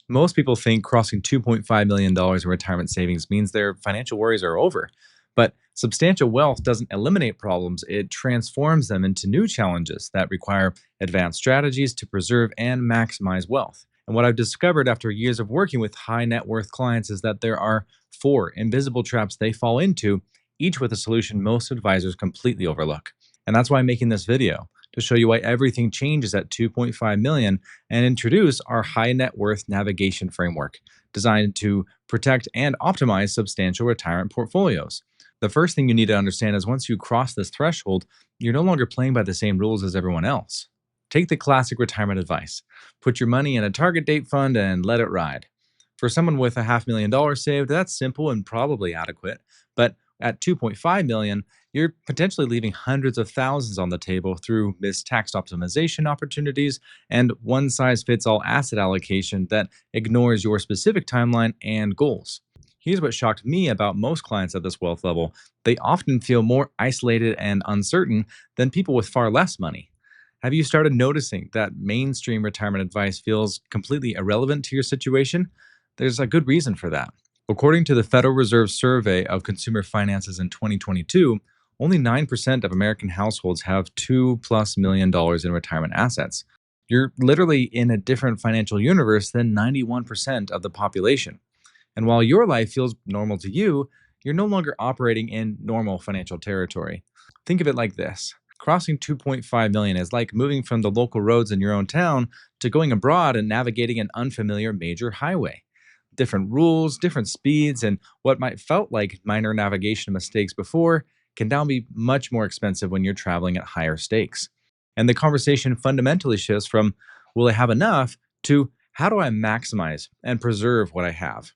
Most people think crossing $2.5 million dollars in retirement savings means their financial worries are over. But substantial wealth doesn't eliminate problems, it transforms them into new challenges that require advanced strategies to preserve and maximize wealth. And what I've discovered after years of working with high net worth clients is that there are four invisible traps they fall into, each with a solution most advisors completely overlook. And that's why I'm making this video to show you why everything changes at 2.5 million and introduce our high net worth navigation framework designed to protect and optimize substantial retirement portfolios. The first thing you need to understand is once you cross this threshold, you're no longer playing by the same rules as everyone else. Take the classic retirement advice: put your money in a target date fund and let it ride. For someone with a $500,000 saved, that's simple and probably adequate. But at 2.5 million, you're potentially leaving hundreds of thousands on the table through missed tax optimization opportunities and one size fits all asset allocation that ignores your specific timeline and goals. Here's what shocked me about most clients at this wealth level: they often feel more isolated and uncertain than people with far less money. Have you started noticing that mainstream retirement advice feels completely irrelevant to your situation? There's a good reason for that. According to the Federal Reserve Survey of Consumer Finances in 2022, only 9% of American households have $2+ million in retirement assets. You're literally in a different financial universe than 91% of the population. And while your life feels normal to you, you're no longer operating in normal financial territory. Think of it like this: crossing 2.5 million is like moving from the local roads in your own town to going abroad and navigating an unfamiliar major highway. Different rules, different speeds, and what might felt like minor navigation mistakes before can now be much more expensive when you're traveling at higher stakes. And the conversation fundamentally shifts from will I have enough to how do I maximize and preserve what I have?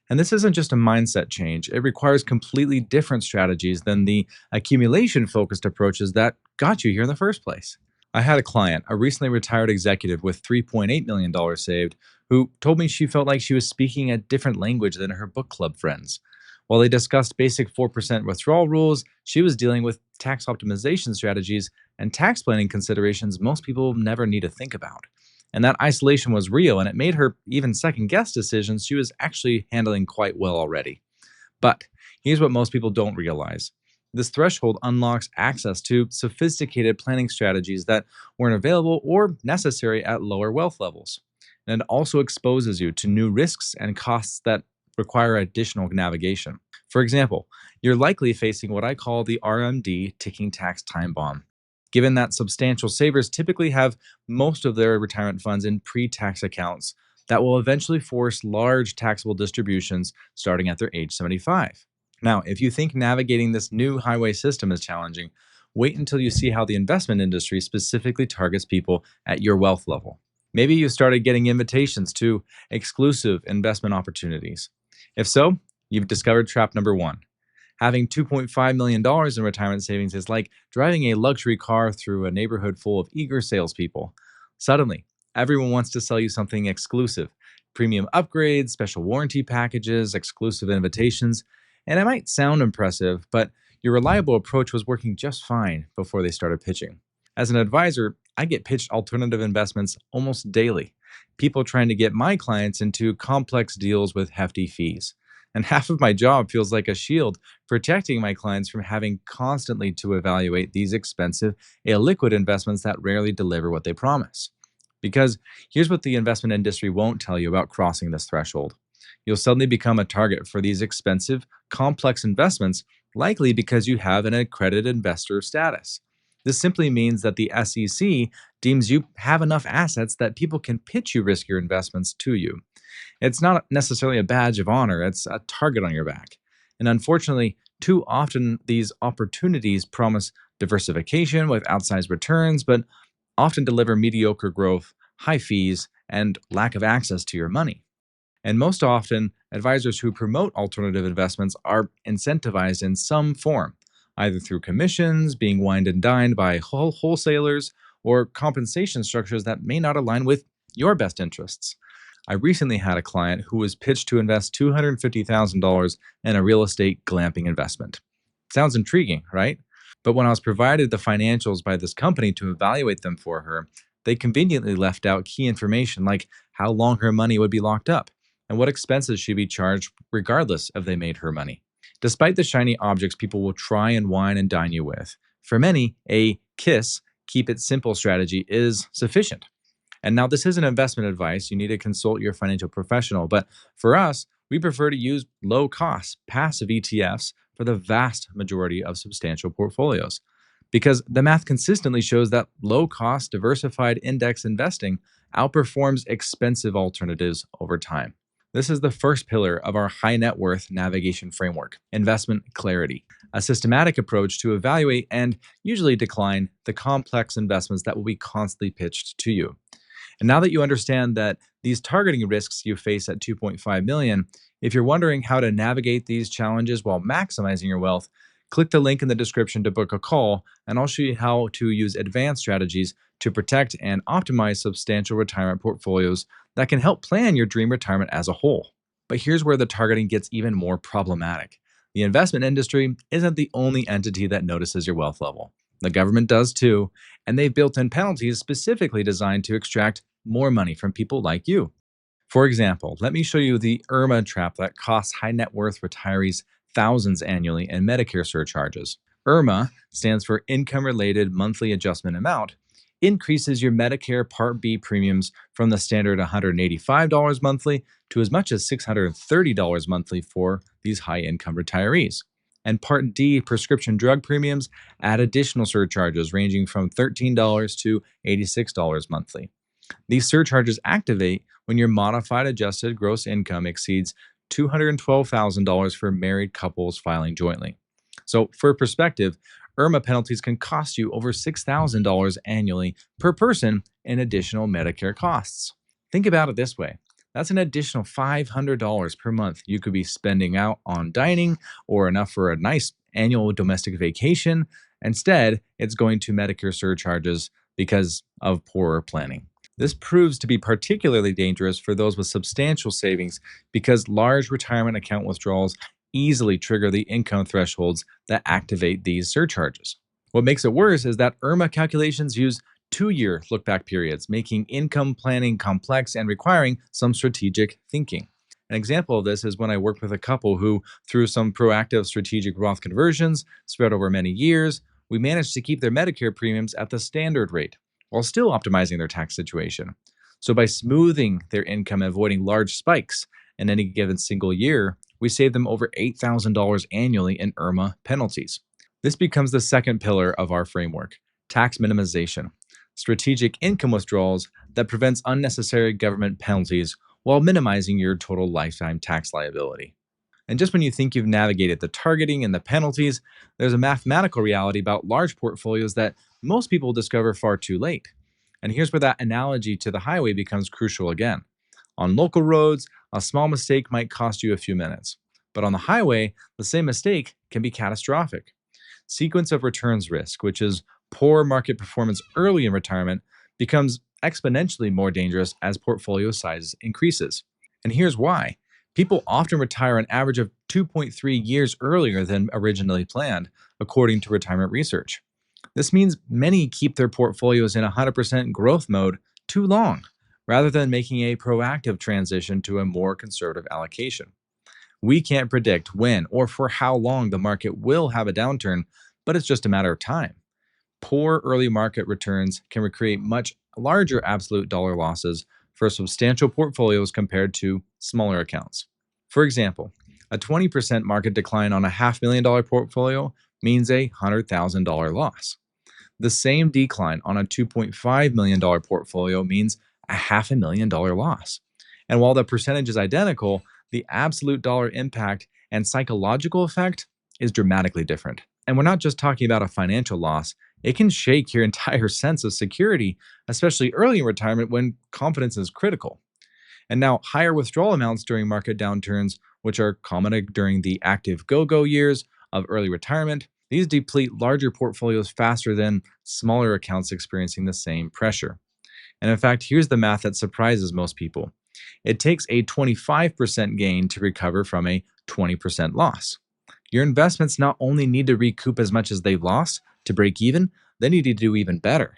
And this isn't just a mindset change, it requires completely different strategies than the accumulation focused approaches that got you here in the first place. I had a client, a recently retired executive with $3.8 million saved, who told me she felt like she was speaking a different language than her book club friends. While they discussed basic 4% withdrawal rules, she was dealing with tax optimization strategies and tax planning considerations most people never need to think about. And that isolation was real, and it made her even second guess decisions she was actually handling quite well already. But here's what most people don't realize: this threshold unlocks access to sophisticated planning strategies that weren't available or necessary at lower wealth levels. And it also exposes you to new risks and costs that require additional navigation. For example, you're likely facing what I call the RMD ticking tax time bomb. Given that substantial savers typically have most of their retirement funds in pre tax accounts that will eventually force large taxable distributions starting at their age 75. Now, if you think navigating this new highway system is challenging, wait until you see how the investment industry specifically targets people at your wealth level. Maybe you started getting invitations to exclusive investment opportunities. If so, you've discovered trap number one. Having $2.5 million in retirement savings is like driving a luxury car through a neighborhood full of eager salespeople. Suddenly, everyone wants to sell you something exclusive: premium upgrades, special warranty packages, exclusive invitations. And it might sound impressive, but your reliable approach was working just fine before they started pitching. As an advisor, I get pitched alternative investments almost daily. People trying to get my clients into complex deals with hefty fees. And half of my job feels like a shield protecting my clients from having constantly to evaluate these expensive, illiquid investments that rarely deliver what they promise. Because here's what the investment industry won't tell you about crossing this threshold: you'll suddenly become a target for these expensive, complex investments, likely because you have an accredited investor status. This simply means that the SEC deems you have enough assets that people can pitch you riskier investments to you. It's not necessarily a badge of honor, it's a target on your back. And unfortunately, too often these opportunities promise diversification with outsized returns, but often deliver mediocre growth, high fees, and lack of access to your money. And most often, advisors who promote alternative investments are incentivized in some form, either through commissions, being wined and dined by wholesalers, or compensation structures that may not align with your best interests. I recently had a client who was pitched to invest $250,000 in a real estate glamping investment. Sounds intriguing, right? But when I was provided the financials by this company to evaluate them for her, they conveniently left out key information like how long her money would be locked up, and what expenses she'd be charged regardless if they made her money. Despite the shiny objects people will try and wine and dine you with, for many, a KISS, keep it simple strategy is sufficient. And now, this isn't investment advice. You need to consult your financial professional. But for us, we prefer to use low cost, passive ETFs for the vast majority of substantial portfolios. Because the math consistently shows that low cost, diversified index investing outperforms expensive alternatives over time. This is the first pillar of our high net worth navigation framework, investment clarity, a systematic approach to evaluate and usually decline the complex investments that will be constantly pitched to you. And now that you understand that these targeting risks you face at 2.5 million, if you're wondering how to navigate these challenges while maximizing your wealth, click the link in the description to book a call, and I'll show you how to use advanced strategies to protect and optimize substantial retirement portfolios that can help plan your dream retirement as a whole. But here's where the targeting gets even more problematic. The investment industry isn't the only entity that notices your wealth level. The government does too, and they've built in penalties specifically designed to extract more money from people like you. For example, let me show you the Irma trap that costs high net worth retirees thousands annually in Medicare surcharges. Irma stands for Income Related Monthly Adjustment Amount, increases your Medicare Part B premiums from the standard $185 monthly to as much as $630 monthly for these high income retirees. And Part D prescription drug premiums add additional surcharges ranging from $13 to $86 monthly. These surcharges activate when your modified adjusted gross income exceeds $212,000 for married couples filing jointly. So, for perspective, Irma penalties can cost you over $6,000 annually per person in additional Medicare costs. Think about it this way. That's an additional $500 per month you could be spending out on dining or enough for a nice annual domestic vacation. Instead, it's going to Medicare surcharges because of poorer planning. This proves to be particularly dangerous for those with substantial savings because large retirement account withdrawals easily trigger the income thresholds that activate these surcharges. What makes it worse is that Irma calculations use 2-year look back periods, making income planning complex and requiring some strategic thinking. An example of this is when I worked with a couple who, through some proactive strategic Roth conversions spread over many years, we managed to keep their Medicare premiums at the standard rate while still optimizing their tax situation. So by smoothing their income and avoiding large spikes in any given single year, we saved them over $8,000 annually in Irma penalties. This becomes the second pillar of our framework, tax minimization, strategic income withdrawals that prevents unnecessary government penalties while minimizing your total lifetime tax liability. And just when you think you've navigated the targeting and the penalties, there's a mathematical reality about large portfolios that most people discover far too late. And here's where that analogy to the highway becomes crucial again. On local roads, a small mistake might cost you a few minutes. But on the highway, the same mistake can be catastrophic. Sequence of returns risk, which is poor market performance early in retirement, becomes exponentially more dangerous as portfolio size increases. And here's why. People often retire an average of 2.3 years earlier than originally planned, according to retirement research. This means many keep their portfolios in 100% growth mode too long, rather than making a proactive transition to a more conservative allocation. We can't predict when or for how long the market will have a downturn, but it's just a matter of time. Poor early market returns can create much larger absolute dollar losses for substantial portfolios compared to smaller accounts. For example, a 20% market decline on a $500,000 portfolio means a $100,000 loss. The same decline on a $2.5 million portfolio means a $500,000 loss. And while the percentage is identical, the absolute dollar impact and psychological effect is dramatically different. And we're not just talking about a financial loss, it can shake your entire sense of security, especially early in retirement when confidence is critical. And now, higher withdrawal amounts during market downturns, which are common during the active go-go years of early retirement, these deplete larger portfolios faster than smaller accounts experiencing the same pressure. And in fact, here's the math that surprises most people. It takes a 25% gain to recover from a 20% loss. Your investments not only need to recoup as much as they've lost to break even, they need to do even better.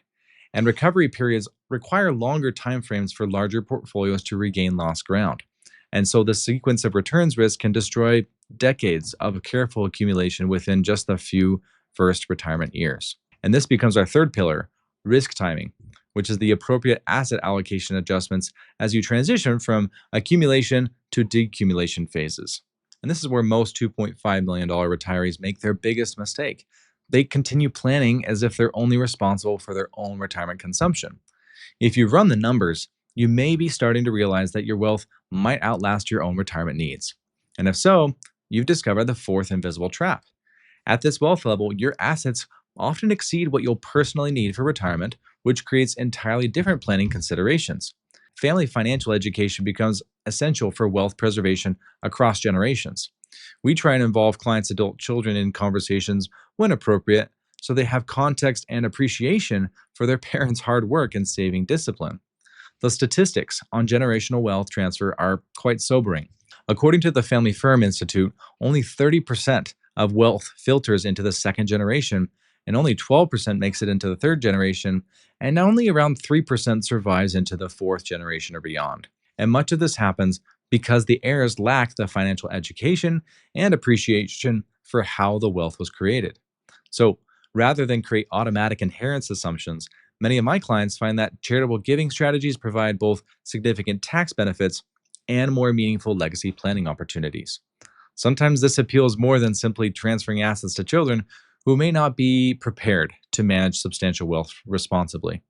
And recovery periods require longer timeframes for larger portfolios to regain lost ground. And so the sequence of returns risk can destroy decades of careful accumulation within just a few first retirement years. And this becomes our third pillar, risk timing, which is the appropriate asset allocation adjustments as you transition from accumulation to decumulation phases. And this is where most $2.5 million retirees make their biggest mistake. They continue planning as if they're only responsible for their own retirement consumption. If you run the numbers, you may be starting to realize that your wealth might outlast your own retirement needs. And if so, you've discovered the fourth invisible trap. At this wealth level, your assets often exceed what you'll personally need for retirement, which creates entirely different planning considerations. Family financial education becomes essential for wealth preservation across generations. We try and involve clients' adult children in conversations when appropriate so they have context and appreciation for their parents' hard work and saving discipline. The statistics on generational wealth transfer are quite sobering. According to the Family Firm Institute, only 30% of wealth filters into the second generation, and only 12% makes it into the third generation, and only around 3% survives into the fourth generation or beyond. And much of this happens because the heirs lack the financial education and appreciation for how the wealth was created. So, rather than create automatic inheritance assumptions, many of my clients find that charitable giving strategies provide both significant tax benefits and more meaningful legacy planning opportunities. Sometimes this appeals more than simply transferring assets to children who may not be prepared to manage substantial wealth responsibly.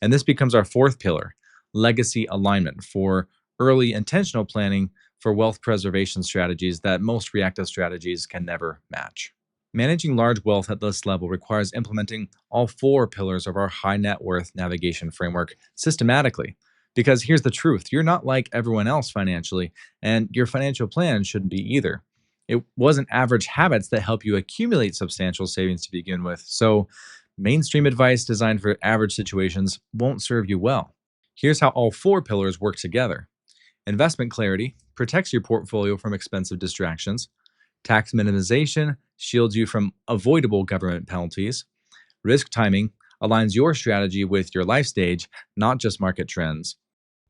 And this becomes our fourth pillar, legacy alignment, for early intentional planning for wealth preservation strategies that most reactive strategies can never match. Managing large wealth at this level requires implementing all four pillars of our high net worth navigation framework systematically. Because here's the truth, you're not like everyone else financially, and your financial plan shouldn't be either. It wasn't average habits that help you accumulate substantial savings to begin with, so mainstream advice designed for average situations won't serve you well. Here's how all four pillars work together. Investment clarity protects your portfolio from expensive distractions. Tax minimization shields you from avoidable government penalties. Risk timing aligns your strategy with your life stage, not just market trends.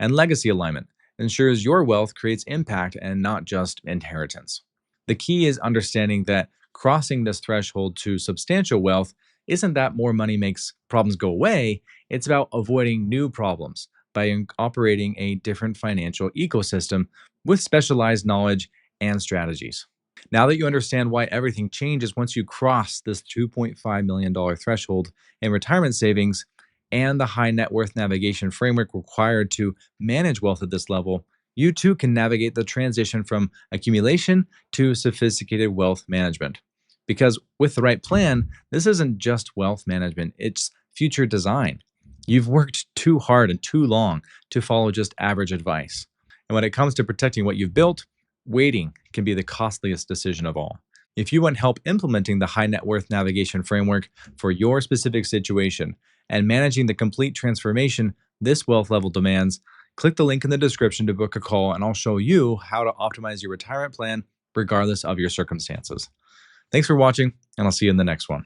And legacy alignment ensures your wealth creates impact and not just inheritance. The key is understanding that crossing this threshold to substantial wealth isn't that more money makes problems go away, it's about avoiding new problems by operating a different financial ecosystem with specialized knowledge and strategies. Now that you understand why everything changes once you cross this $2.5 million threshold in retirement savings and the high net worth navigation framework required to manage wealth at this level, you too can navigate the transition from accumulation to sophisticated wealth management. Because with the right plan, this isn't just wealth management, it's future design. You've worked too hard and too long to follow just average advice. And when it comes to protecting what you've built, waiting can be the costliest decision of all. If you want help implementing the high net worth navigation framework for your specific situation and managing the complete transformation this wealth level demands, click the link in the description to book a call and I'll show you how to optimize your retirement plan regardless of your circumstances. Thanks for watching, and I'll see you in the next one.